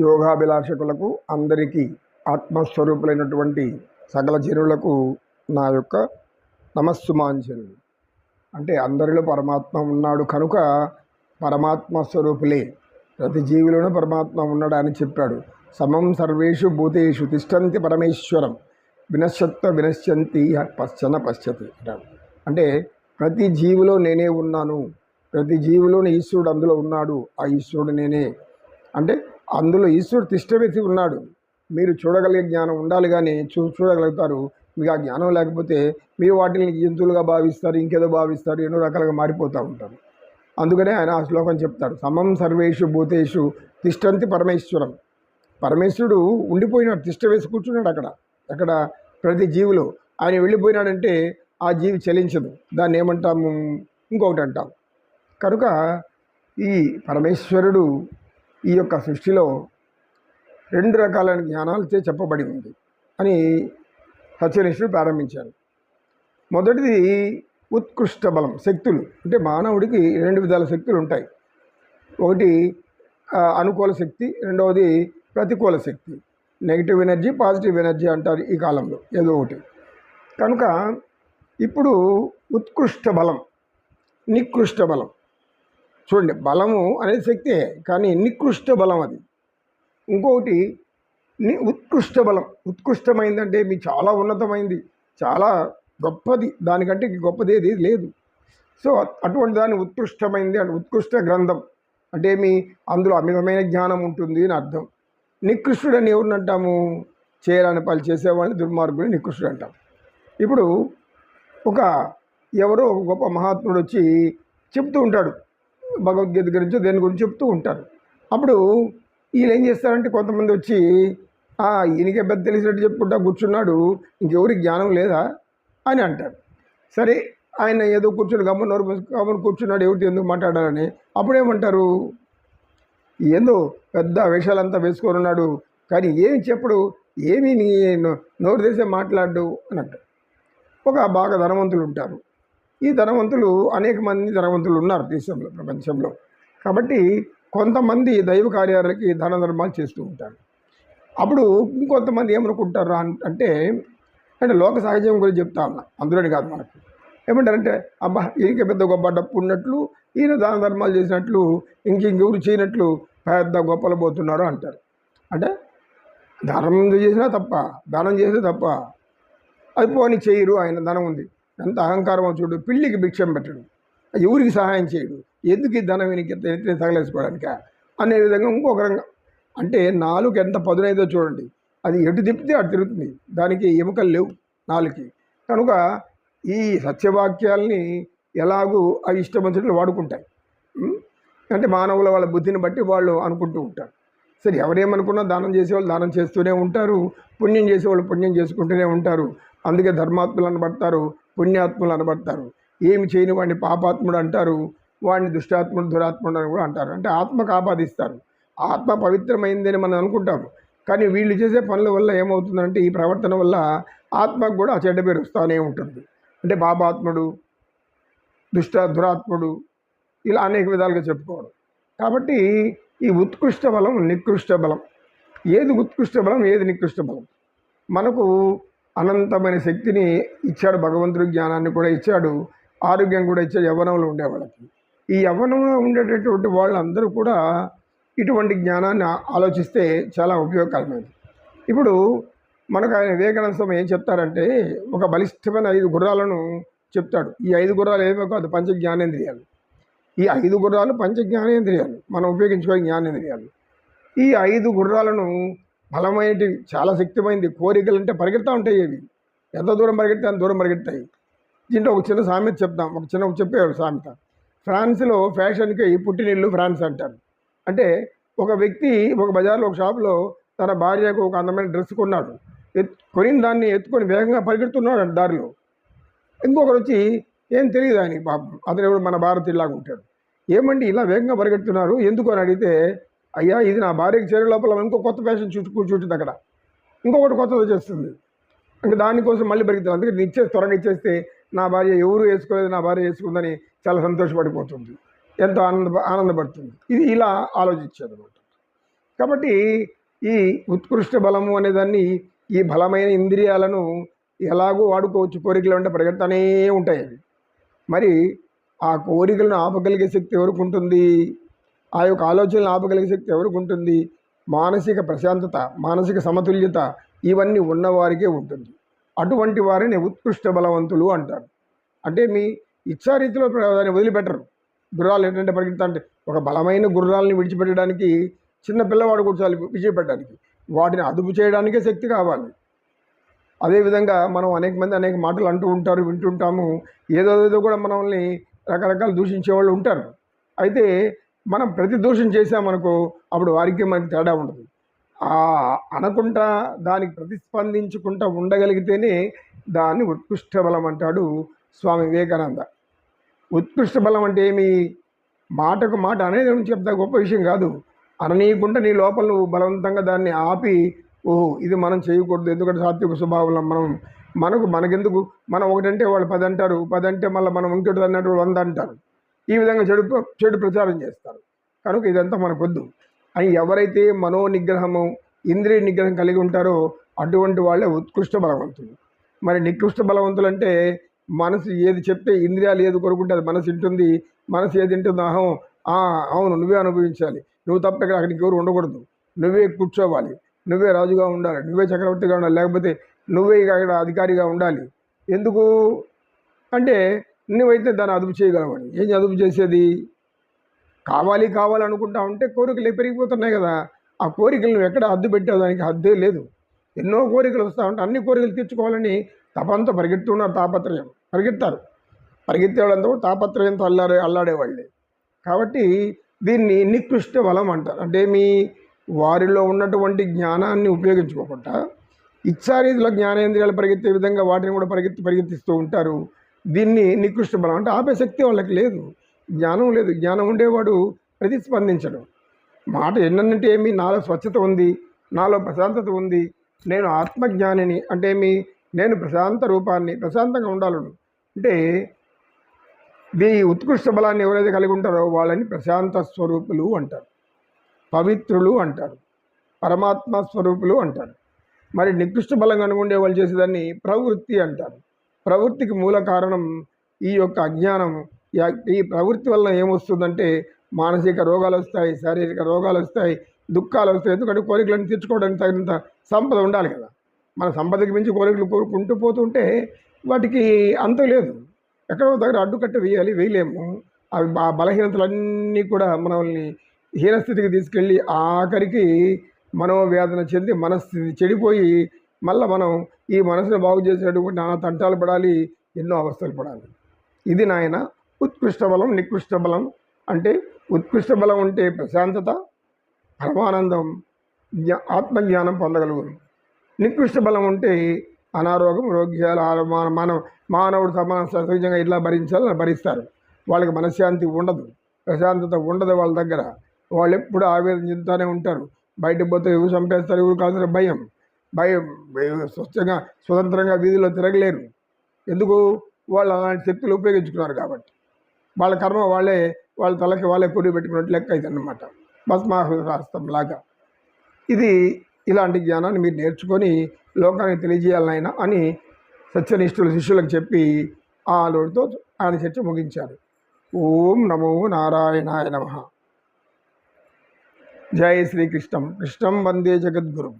యోగాభిలాషకులకు అందరికీ ఆత్మస్వరూపులైనటువంటి సకల జనులకు నా యొక్క నమస్సుమాంజలు. అంటే అందరిలో పరమాత్మ ఉన్నాడు కనుక పరమాత్మ స్వరూపులే, ప్రతి జీవిలోనూ పరమాత్మ ఉన్నాడు అని చెప్పాడు. సమం సర్వేషు భూతేషు తిష్టంతి పరమేశ్వరం వినశ్యత్వ వినశ్యంతి పశ్చన పశ్చతి అంటాడు. అంటే ప్రతి జీవిలో నేనే ఉన్నాను, ప్రతి జీవిలోని ఈశ్వరుడు అందులో ఉన్నాడు, ఆ ఈశ్వరుడు నేనే. అంటే అందులో ఈశ్వరుడు తిష్టవేసి ఉన్నాడు. మీరు చూడగలిగే జ్ఞానం ఉండాలి, కానీ చూడగలుగుతారు. మీకు ఆ జ్ఞానం లేకపోతే మీరు వాటిని జంతువులుగా భావిస్తారు, ఇంకేదో భావిస్తారు, ఎన్నో రకాలుగా మారిపోతూ ఉంటారు. అందుకనే ఆయన ఆ శ్లోకం చెప్తాడు, సమం సర్వేషు భూతేషు తిష్టంతి పరమేశ్వరం. పరమేశ్వరుడు ఉండిపోయినాడు, తిష్ట వేసి కూర్చున్నాడు అక్కడ ప్రతి జీవిలో. ఆయన వెళ్ళిపోయినాడంటే ఆ జీవి చలించదు, దాన్ని ఏమంటాము, ఇంకొకటి అంటాం. కనుక ఈ పరమేశ్వరుడు ఈ యొక్క సృష్టిలో రెండు రకాలైన జ్ఞానాలతో చెప్పబడి ఉంది అని సత్యనిష్ఠుడు ప్రారంభించారు. మొదటిది ఉత్కృష్ట బలం, శక్తులు. అంటే మానవుడికి రెండు విధాల శక్తులు ఉంటాయి. ఒకటి అనుకూల శక్తి, రెండవది ప్రతికూల శక్తి. నెగిటివ్ ఎనర్జీ, పాజిటివ్ ఎనర్జీ అంటారు ఈ కాలంలో, ఏదో ఒకటి. కనుక ఇప్పుడు ఉత్కృష్ట బలం, నికృష్ట బలం. చూడండి, బలము అనేది శక్తే, కానీ నికృష్ట బలం అది. ఇంకొకటి ఉత్కృష్ట బలం. ఉత్కృష్టమైందంటే మీ చాలా ఉన్నతమైంది, చాలా గొప్పది, దానికంటే గొప్పది ఏది లేదు. సో అటువంటి దాన్ని ఉత్కృష్టమైంది అంటే ఉత్కృష్ట గ్రంథం అంటే మీ అందులో అమితమైన జ్ఞానం ఉంటుంది అని అర్థం. నికృష్టుడు అని ఎవరిని అంటాము? చేయరాని పని చేసేవాడిని దుర్మార్గుని నికృష్టుడు అంటాం. ఇప్పుడు ఎవరో ఒక గొప్ప మహాత్ముడు వచ్చి చెప్తూ ఉంటాడు, భగవద్గీత గురించి దేని గురించి చెప్తూ ఉంటారు. అప్పుడు వీళ్ళు ఏం చేస్తారంటే కొంతమంది వచ్చి ఈయనకే పెద్ద తెలిసినట్టు చెప్పుకుంటా కూర్చున్నాడు, ఇంకెవరికి జ్ఞానం లేదా అని అంటారు. సరే, ఆయన ఏదో కూర్చొని గమ్మని కూర్చున్నాడు, ఎవరికి ఎందుకు మాట్లాడాలని. అప్పుడేమంటారు, ఏందో పెద్ద వేషాలంతా వేసుకొని ఉన్నాడు, కానీ ఏమి చెప్పడు, ఏమీ నోరు తెసే మాట్లాడు అని అంటారు. బాగా ధనవంతులు ఉంటారు. ఈ ధనవంతులు అనేక మంది ధనవంతులు ఉన్నారు దేశంలో, ప్రపంచంలో. కాబట్టి కొంతమంది దైవ కార్యాలకి దాన ధర్మాలు చేస్తూ ఉంటారు. అప్పుడు ఇంకొంతమంది ఏమనుకుంటారు అంటే లోక సహజం గురించి చెప్తా ఉన్నా, అందులోని కాదు. మనకు ఏమంటారంటే, అబ్బా ఈయనకి పెద్ద గొప్ప డప్పు ఉన్నట్లు, ఈయన దాన ధర్మాలు చేసినట్లు, ఇంకెవరు చేయనట్లు పెద్ద గొప్పలు పోతున్నారు అంటారు. అంటే ధర్మం చేసినా తప్ప, దానం చేసినా తప్ప, అది పోని చేయరు. ఆయన ధనం ఉంది, ఎంత అహంకారం చూడు, పిల్లికి భిక్షం పెట్టడు, ఎవరికి సహాయం చేయడు, ఎందుకు ఈ ధనం వీనికి తగలేసుకోవడానిక అనే విధంగా ఇంకొక రంగం. అంటే నాలుగు ఎంత పదునైదో చూడండి, అది ఎటు తిప్పితే అటు తిరుగుతుంది, దానికి ఎముకలు లేవు నాలుగుకి. కనుక ఈ సత్యవాక్యాల్ని ఎలాగూ అవి ఇష్టం వచ్చినట్లు వాడుకుంటాయి. అంటే మానవుల వాళ్ళ బుద్ధిని బట్టి వాళ్ళు అనుకుంటూ ఉంటారు. సరే, ఎవరేమనుకున్నా దానం చేసేవాళ్ళు దానం చేస్తూనే ఉంటారు, పుణ్యం చేసేవాళ్ళు పుణ్యం చేసుకుంటూనే ఉంటారు. అందుకే ధర్మాత్ములు అనబడతారు, పుణ్యాత్ములు అనబడతారు. ఏమి చేయని వాడిని పాపాత్ముడు అంటారు, వాడిని దుష్టాత్ముడు దురాత్ముడు అని కూడా అంటారు. అంటే ఆత్మకు ఆపాదిస్తారు. ఆత్మ పవిత్రమైందని మనం అనుకుంటాము, కానీ వీళ్ళు చేసే పనుల వల్ల ఏమవుతుందంటే ఈ ప్రవర్తన వల్ల ఆత్మకు కూడా ఆ చెడ్డ పేరు వస్తూనే ఉంటుంది. అంటే పాపాత్ముడు, దురాత్ముడు, ఇలా అనేక విధాలుగా చెప్పుకోవడం. కాబట్టి ఈ ఉత్కృష్ట బలం, నికృష్ట బలం, ఏది ఉత్కృష్ట బలం, ఏది నికృష్ట బలం? మనకు అనంతమైన శక్తిని ఇచ్చాడు భగవంతుడి, జ్ఞానాన్ని కూడా ఇచ్చాడు, ఆరోగ్యం కూడా ఇచ్చాడు యవ్వనంలో ఉండే వాళ్ళకి. ఈ యవ్వనంలో ఉండేటటువంటి వాళ్ళందరూ కూడా ఇటువంటి జ్ఞానాన్ని ఆలోచిస్తే చాలా ఉపయోగకరమైనది. ఇప్పుడు మనకు ఆయన వివేకానంద స్వామి ఏం చెప్తారంటే, ఒక బలిష్టమైన 5 గుర్రాలను చెప్తాడు. ఈ 5 గుర్రాలు ఏమో కాదు, పంచ జ్ఞానేంద్రియాలు. ఈ 5 గుర్రాలు పంచ జ్ఞానేంద్రియాలు, మనం ఉపయోగించుకునే జ్ఞానేంద్రియాలు. ఈ 5 గుర్రాలను బలమైనవి, చాలా శక్తిమైనది. కోరికలు అంటే పరిగెత్తా ఉంటాయి, అవి ఎంత దూరం పరిగెత్తే అంత దూరం పరిగెత్తాయి. దీంట్లో ఒక చిన్న సామెత చెప్తాం, చెప్పేవాడు సామెత. ఫ్రాన్స్లో ఫ్యాషన్కి పుట్టినిల్లు ఫ్రాన్స్ అంటారు. అంటే ఒక వ్యక్తి ఒక బజార్లో, ఒక షాప్లో తన భార్యకు ఒక అందమైన డ్రెస్ కొన్నాడు. కొనిన దాన్ని ఎత్తుకొని వేగంగా పరిగెడుతున్నాడు అంట దారిలో. ఇంకొకరు వచ్చి, ఏం తెలియదు ఆయనకి పాపం, అతను ఎవరు మన భారతీయులాగా ఉంటాడు. ఏమండి ఇలా వేగంగా పరిగెడుతున్నారు ఎందుకు అని అడిగితే, అయ్యా ఇది నా భార్యకి చేరే లోపల ఇంకో కొత్త ఫ్యాషన్ కూర్చుంటుంది, అక్కడ ఇంకొకటి కొత్తది చేస్తుంది, ఇంకా దానికోసం మళ్ళీ పరిగెత్తారు. అందుకే త్వరగా ఇచ్చేస్తే నా భార్య ఎవరు వేసుకోలేదు, నా భార్య వేసుకుందని చాలా సంతోషపడిపోతుంది, ఎంతో ఆనందపడుతుంది. ఇది ఇలా ఆలోచించేది అనమాట. కాబట్టి ఈ ఉత్కృష్ట బలము అనేదాన్ని, ఈ బలమైన ఇంద్రియాలను ఎలాగో వాడుకోవచ్చు. కోరికలు అంటే పరిగెత్తనే ఉంటాయి అవి. మరి ఆ కోరికలను ఆపగలిగే శక్తి ఎవరికి ఉంటుంది? ఆ యొక్క ఆలోచనలు ఆపగలిగే శక్తి ఎవరికి ఉంటుంది? మానసిక ప్రశాంతత, మానసిక సమతుల్యత ఇవన్నీ ఉన్నవారికే ఉంటుంది. అటువంటి వారిని ఉత్కృష్ట బలవంతులు అంటారు. అంటే మీ ఇచ్చారీతిలో దాన్ని వదిలిపెట్టరు. గుర్రాలు ఏంటంటే పరిగెత్తా అంటే, ఒక బలమైన గుర్రాలని విడిచిపెట్టడానికి చిన్న పిల్లవాడు కూర్చోాలి విడిచిపెట్టడానికి. వాటిని అదుపు చేయడానికే శక్తి కావాలి. అదేవిధంగా మనం అనేక మంది అనేక మాటలు అంటూ ఉంటారు, వింటుంటాము. ఏదో కూడా మనల్ని రకరకాలు దూషించేవాళ్ళు ఉంటారు. అయితే మనం ప్రతి దూషణ చేసామనుకో, అప్పుడు వారికి మనకి తేడా ఉండదు. అనకుండా దానికి ప్రతిస్పందించుకుంటూ ఉండగలిగితేనే దాన్ని ఉత్కృష్ట బలం అంటాడు స్వామి వివేకానంద. ఉత్కృష్ట బలం అంటే ఏమి? మాటకు మాట అనేది చెప్తా గొప్ప విషయం కాదు. అననీయకుండా నీ లోపల నువ్వు బలవంతంగా దాన్ని ఆపి, ఓహో ఇది మనం చేయకూడదు, ఎందుకంటే సాత్విక స్వభావంలో మనకెందుకు, మనం ఒకటంటే వాళ్ళు 10 అంటారు, 10 అంటే మళ్ళీ మనం ఇంకోటి అన్నట్టు 100 అంటారు. ఈ విధంగా చెడు ప్రచారం చేస్తారు. కనుక ఇదంతా మనకొద్దు అని ఎవరైతే మనోనిగ్రహము, ఇంద్రియ నిగ్రహం కలిగి ఉంటారో అటువంటి వాళ్ళే ఉత్కృష్ట బలవంతులు. మరి నికృష్ట బలవంతులు అంటే మనసు ఏది చెప్తే, ఇంద్రియాలు ఏది కోరుకుంటే అది మనసు వింటుంది. మనసు ఏది వింటుందో అవును నువ్వే అనుభవించాలి, నువ్వు తప్ప ఇక్కడ అక్కడికి ఎవరు ఉండకూడదు, నువ్వే కూర్చోవాలి, నువ్వే రాజుగా ఉండాలి, నువ్వే చక్రవర్తిగా ఉండాలి, లేకపోతే నువ్వే అక్కడ అధికారిగా ఉండాలి. ఎందుకు అంటే నువ్వైతే దాన్ని అదుపు చేయగలవని. ఏం అదుపు చేసేది? కావాలనుకుంటా ఉంటే కోరికలు పెరిగిపోతున్నాయి కదా. ఆ కోరికలు నువ్వు ఎక్కడ హద్దు పెట్టావు? దానికి హద్దే లేదు. ఎన్నో కోరికలు వస్తూ ఉంటే అన్ని కోరికలు తీర్చుకోవాలని తపంతో పరిగెత్తున్నారు. పరిగెత్తే వాళ్ళంతా కూడా తాపత్రయంతో అల్లాడేవాళ్ళే. కాబట్టి దీన్ని నికృష్ట బలం అంటారు. అంటే వారిలో ఉన్నటువంటి జ్ఞానాన్ని ఉపయోగించుకోకుండా ఇచ్చారీతిలో జ్ఞానేంద్రియాలు పరిగెత్తే విధంగా వాటిని కూడా పరిగెత్తిస్తూ ఉంటారు. దీన్ని నికృష్ట బలం అంటే. ఆపే శక్తి వాళ్ళకి లేదు, జ్ఞానం లేదు. జ్ఞానం ఉండేవాడు ప్రతిస్పందించడం. మాట ఎన్నంటే ఏమి? నాలో స్వచ్ఛత ఉంది, నాలో ప్రశాంతత ఉంది, నేను ఆత్మజ్ఞానిని అంటే నేను ప్రశాంత రూపాన్ని, ప్రశాంతంగా ఉండాలను అంటే ఈ ఉత్కృష్ట బలాన్ని ఎవరైతే కలిగి ఉంటారో వాళ్ళని ప్రశాంత స్వరూపులు అంటారు, పవిత్రులు అంటారు, పరమాత్మ స్వరూపులు అంటారు. మరి నికృష్ట బలంగా అనుకుండే వాళ్ళు చేసేదాన్ని ప్రవృత్తి అంటారు. ప్రవృత్తికి మూల కారణం ఈ యొక్క అజ్ఞానం. ఈ ప్రవృత్తి వల్ల ఏమొస్తుందంటే మానసిక రోగాలు వస్తాయి, శారీరక రోగాలు వస్తాయి, దుఃఖాలు వస్తాయి. ఎందుకంటే కోరికలను తీర్చుకోవడానికి తగినంత సంపద ఉండాలి కదా. మన సంపదకి మించి కోరికలు కోరుకుంటూ పోతుంటే వాటికి అంతం లేదు. ఎక్కడో దగ్గర అడ్డుకట్ట వేయలేము. అవి ఆ బలహీనతలన్నీ కూడా మనల్ని హీనస్థితికి తీసుకెళ్ళి ఆఖరికి మనోవేదన చెంది మనస్థితి చెడిపోయి మళ్ళీ మనం ఈ మనసును బాగు చేసేటటువంటి నానా తంటాలు పడాలి, ఎన్నో అవస్థలు పడాలి. ఇది నాయన ఉత్కృష్ట బలం. నికృష్ట బలం అంటే ఉత్కృష్ట బలం అంటే ప్రశాంతత, పరమానందం, ఆత్మజ్ఞానం పొందగలుగును. నికృష్ట బలం అంటే అనారోగ్యం, రోగ్యాలు, మానవుడు సహజంగా ఇట్లా భరించాలని భరిస్తారు. వాళ్ళకి మనశ్శాంతి ఉండదు, ప్రశాంతత ఉండదు వాళ్ళ దగ్గర. వాళ్ళు ఎప్పుడు ఆవేదన చెందుతూనే ఉంటారు. బయటకు పోతే ఎవరు చంపేస్తారు, ఎవరు కాదు భయం. స్వతంత్రంగా వీధిలో తిరగలేరు. ఎందుకు? వాళ్ళు అలాంటి శక్తులు ఉపయోగించుకున్నారు కాబట్టి. వాళ్ళ కర్మ వాళ్ళ తలకి వాళ్ళే కూడి పెట్టుకున్నట్టు లెక్క అయితే అన్నమాట, భస్మాహస్తం లాగా. ఇలాంటి జ్ఞానాన్ని మీరు నేర్చుకొని లోకానికి తెలియజేయాలనైనా అని సత్యనిష్ఠుల శిష్యులకు చెప్పి ఆ లోటుతో ఆయన చర్చ ముగించారు. ఓం నమో నారాయణాయ నమః. జై శ్రీకృష్ణం. కృష్ణం వందే జగద్గురుం.